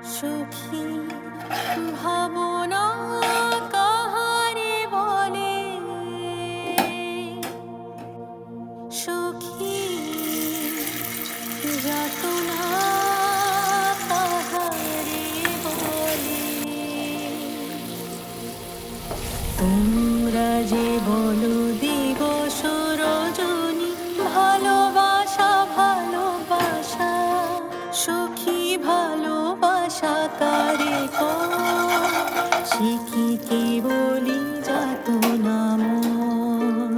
সুখী ভাবনা কাহারে বলে, সুখী যাতনা কাহারে বলে। তোমরা যে বলো দিবস রজনী, ভালোবাসা ভালোবাসা, সুখী ভালোবাসা কারে সে কি কেবলি যাতনা মন।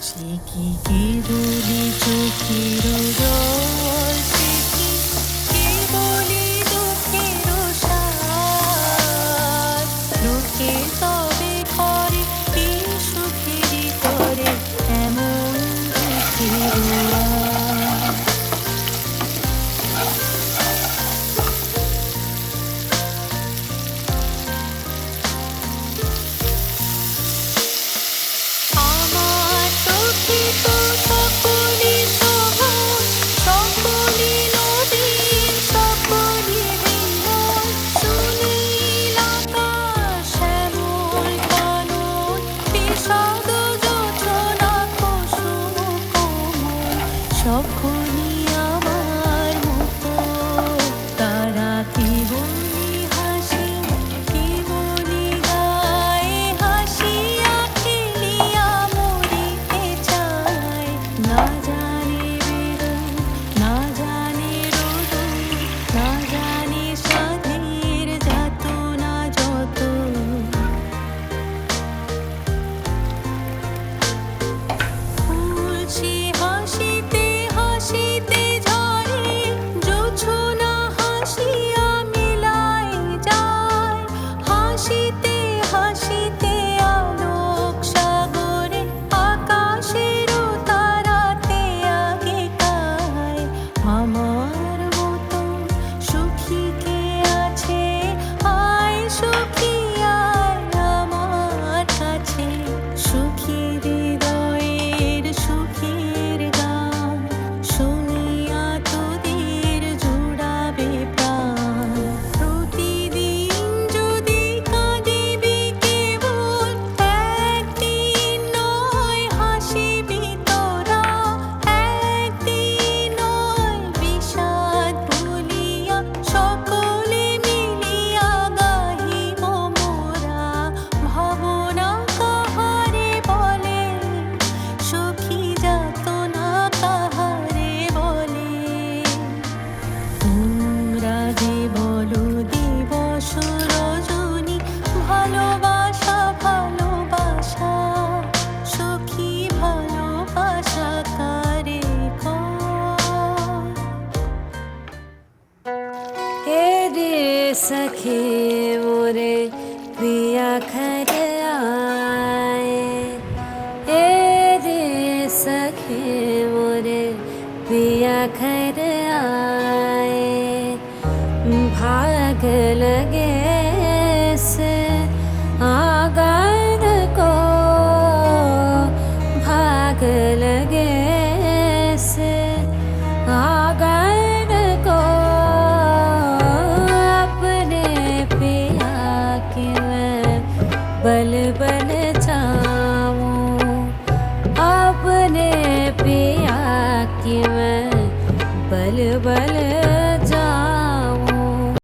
সে কি কেবলি চোখের জল, সে কি কেবলি দুঃখের সার, লোকে তবে করে কি সুখের করে এমন দুঃখের আর। আমার চোখে তো সকলি শোভন, সকলি নদীর সকলি বিমল, সুনীল আকাশ শ্যামল কানন, বিষাদ যোজনা কুসুম কোমল, সকলি আমার মতো। তারা কি বলি হাসি, কি বলি গায়ে, হাসিয়া খেলিয়া মরিতে চায়। না জানে বেদন, না জানে রোদন, না জানে সাধের যাতনা যত। ফুলছি হাসিতে হাসিতে ঝরে, জোছনা হাসিয়া মিলাই যায়। হাসিতে হাসিতে আলোক সাগরে, আকাশেরও তারাতে আগে গায়। আমার মতো সুখী কে আছে, আয় সুখী আয় আমার কাছে। সুখী হৃদয়ের সুখের গান, শুনিয়া তোদের জুড়াবে প্রাণ। প্রতিদিন যদি কাঁদিবি কেবল, একদিন নয় হাসিবি তোরা। একদিন নয় বিষাদ ভুলিয়া, সকলে মিলিয়া গাহিব মোরা। ভাবনা কাহারে বলে, সুখী যাতনা কাহারে বলে। তোমরা যে বলো দিবস রজনী, ভালোবাসা ভালোবাসা, সুখী ভালোবাসা কারে हे रे सखे मोरे पिया घर आए, हे रे सखे मोरे पिया घर आए। भाग लगे से आंगन को, भाग लगे से आंगन को। अपने पिया की मैं बल बन जाऊं, अपने पिया की मैं बल बल